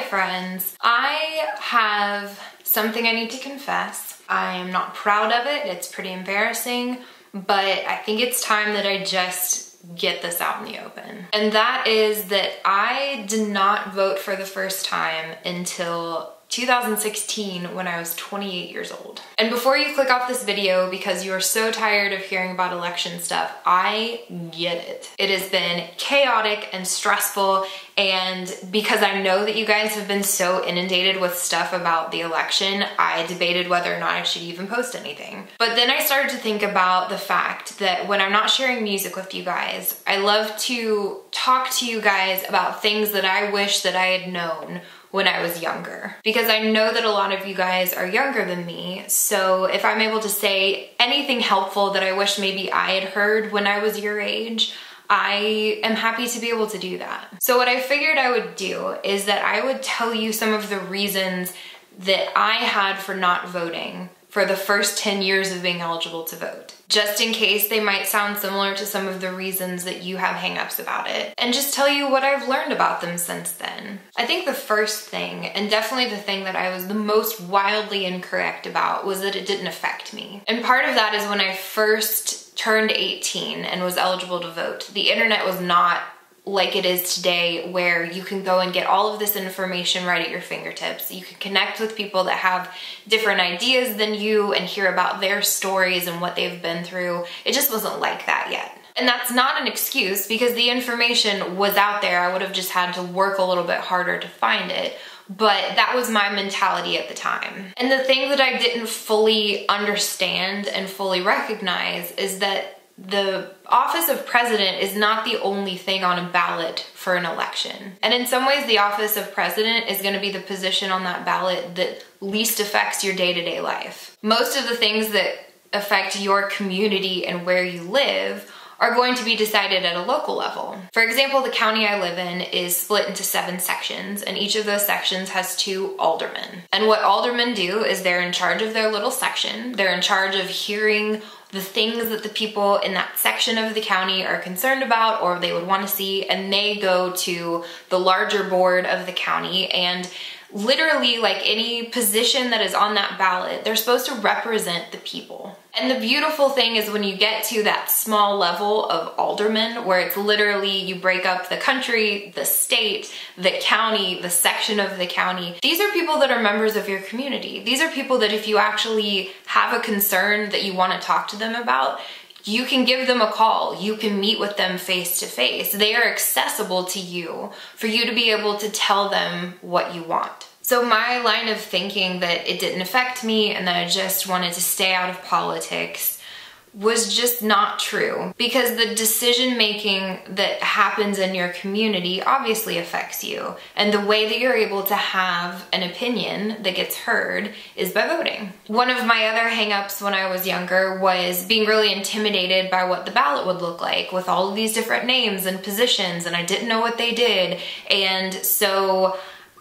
friends. I have something I need to confess. I am not proud of it. It's pretty embarrassing, but I think it's time that I just get this out in the open. And that is that I did not vote for the first time until 2016 when I was 28 years old. And before you click off this video because you are so tired of hearing about election stuff, I get it. It has been chaotic and stressful, and because I know that you guys have been so inundated with stuff about the election, I debated whether or not I should even post anything. But then I started to think about the fact that when I'm not sharing music with you guys, I love to talk to you guys about things that I wish that I had known when I was younger. Because I know that a lot of you guys are younger than me, so if I'm able to say anything helpful that I wish maybe I had heard when I was your age, I am happy to be able to do that. So what I figured I would do is that I would tell you some of the reasons that I had for not voting for the first 10 years of being eligible to vote, just in case they might sound similar to some of the reasons that you have hangups about it, and just tell you what I've learned about them since then. I think the first thing, and definitely the thing that I was the most wildly incorrect about, was that it didn't affect me. And part of that is when I first turned 18 and was eligible to vote, the internet was not like it is today, where you can go and get all of this information right at your fingertips. You can connect with people that have different ideas than you and hear about their stories and what they've been through. It just wasn't like that yet. And that's not an excuse, because the information was out there. I would have just had to work a little bit harder to find it. But that was my mentality at the time. And the thing that I didn't fully understand and fully recognize is that the office of president is not the only thing on a ballot for an election. And in some ways, the office of president is going to be the position on that ballot that least affects your day-to-day life. Most of the things that affect your community and where you live are going to be decided at a local level. For example, the county I live in is split into 7 sections, and each of those sections has 2 aldermen. And what aldermen do is they're in charge of their little section. They're in charge of hearing the things that the people in that section of the county are concerned about or they would want to see, and they go to the larger board of the county, and literally, like any position that is on that ballot, they're supposed to represent the people. And the beautiful thing is when you get to that small level of alderman, where it's literally you break up the country, the state, the county, the section of the county. These are people that are members of your community. These are people that if you actually have a concern that you want to talk to them about, you can give them a call. You can meet with them face to face. They are accessible to you for you to be able to tell them what you want. So my line of thinking that it didn't affect me and that I just wanted to stay out of politics was just not true, because the decision making that happens in your community obviously affects you, and the way that you're able to have an opinion that gets heard is by voting. One of my other hangups when I was younger was being really intimidated by what the ballot would look like with all of these different names and positions, and I didn't know what they did, and so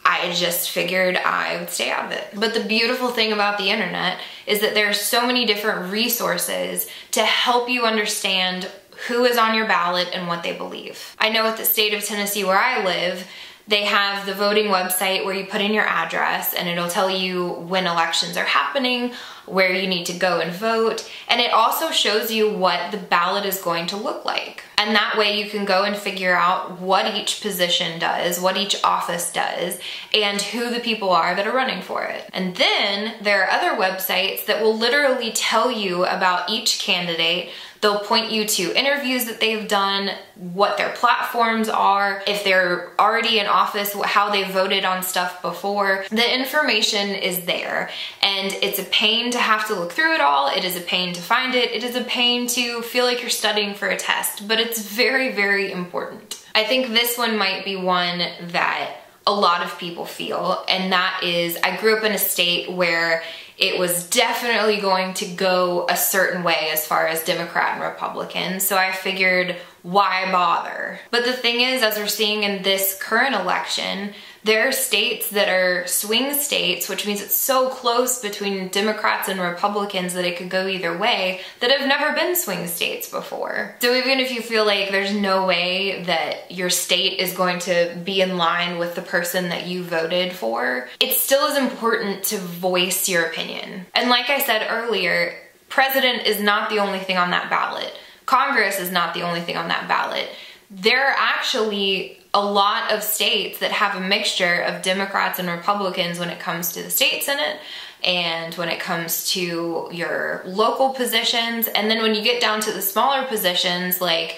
I just figured I would stay out of it. But the beautiful thing about the internet is that there's so many different resources to help you understand who is on your ballot and what they believe. I know at the state of Tennessee where I live, they have the voting website where you put in your address and it'll tell you when elections are happening, where you need to go and vote, and it also shows you what the ballot is going to look like. And that way you can go and figure out what each position does, what each office does, and who the people are that are running for it. And then there are other websites that will literally tell you about each candidate. They'll point you to interviews that they've done, what their platforms are, if they're already in office, how they voted on stuff before. The information is there, and it's a pain to have to look through it all. It is a pain to find it. It is a pain to feel like you're studying for a test, but it's very, very important. I think this one might be one that a lot of people feel, and that is, I grew up in a state where it was definitely going to go a certain way as far as Democrat and Republican, so I figured, why bother? But the thing is, as we're seeing in this current election, There are states that are swing states, which means it's so close between Democrats and Republicans that it could go either way, that have never been swing states before. So even if you feel like there's no way that your state is going to be in line with the person that you voted for, it still is important to voice your opinion. And like I said earlier, president is not the only thing on that ballot. Congress is not the only thing on that ballot. There are actually a lot of states that have a mixture of Democrats and Republicans when it comes to the state Senate and when it comes to your local positions. And then when you get down to the smaller positions like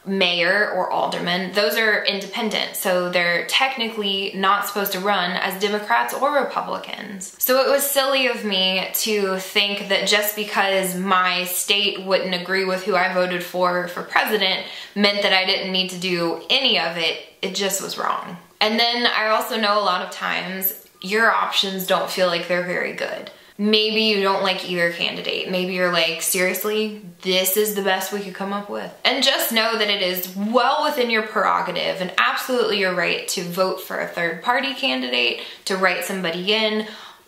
mayor or alderman, those are independent. So they're technically not supposed to run as Democrats or Republicans. So it was silly of me to think that just because my state wouldn't agree with who I voted for president meant that I didn't need to do any of it. It just was wrong. And then I also know a lot of times your options don't feel like they're very good. Maybe you don't like either candidate. Maybe you're like, seriously, this is the best we could come up with. And just know that it is well within your prerogative and absolutely your right to vote for a third party candidate, to write somebody in.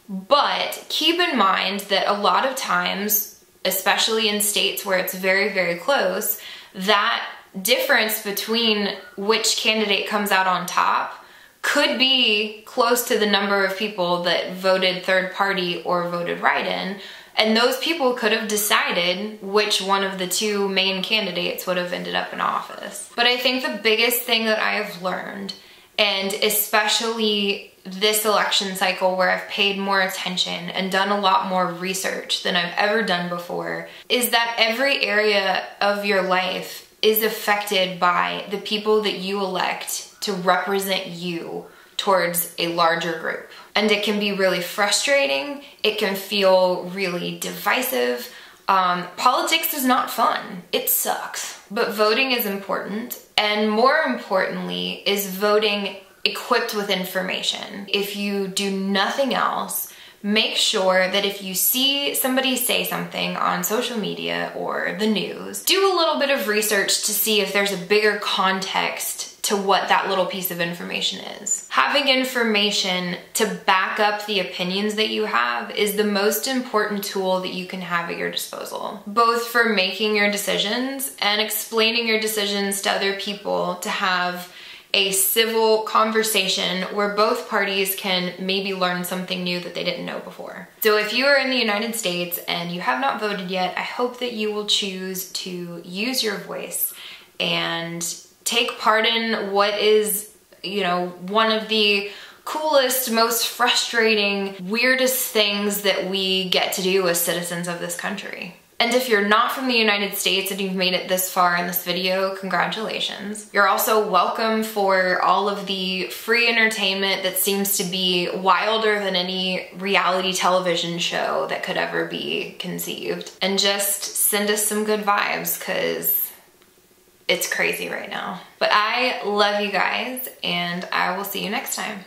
But keep in mind that a lot of times, especially in states where it's very, very close, that difference between which candidate comes out on top could be close to the number of people that voted third party or voted write-in, and those people could have decided which one of the two main candidates would have ended up in office. But I think the biggest thing that I have learned, and especially this election cycle where I've paid more attention and done a lot more research than I've ever done before, is that every area of your life is affected by the people that you elect to represent you towards a larger group. And it can be really frustrating. It can feel really divisive. Politics is not fun. It sucks. But voting is important. And more importantly is voting equipped with information. If you do nothing else, make sure that if you see somebody say something on social media or the news, do a little bit of research to see if there's a bigger context to what that little piece of information is. Having information to back up the opinions that you have is the most important tool that you can have at your disposal, both for making your decisions and explaining your decisions to other people, to have a civil conversation where both parties can maybe learn something new that they didn't know before. So if you are in the United States and you have not voted yet, I hope that you will choose to use your voice and take part in what is, one of the coolest, most frustrating, weirdest things that we get to do as citizens of this country. And if you're not from the United States and you've made it this far in this video, congratulations. You're also welcome for all of the free entertainment that seems to be wilder than any reality television show that could ever be conceived. And just send us some good vibes, because it's crazy right now. But I love you guys, and I will see you next time.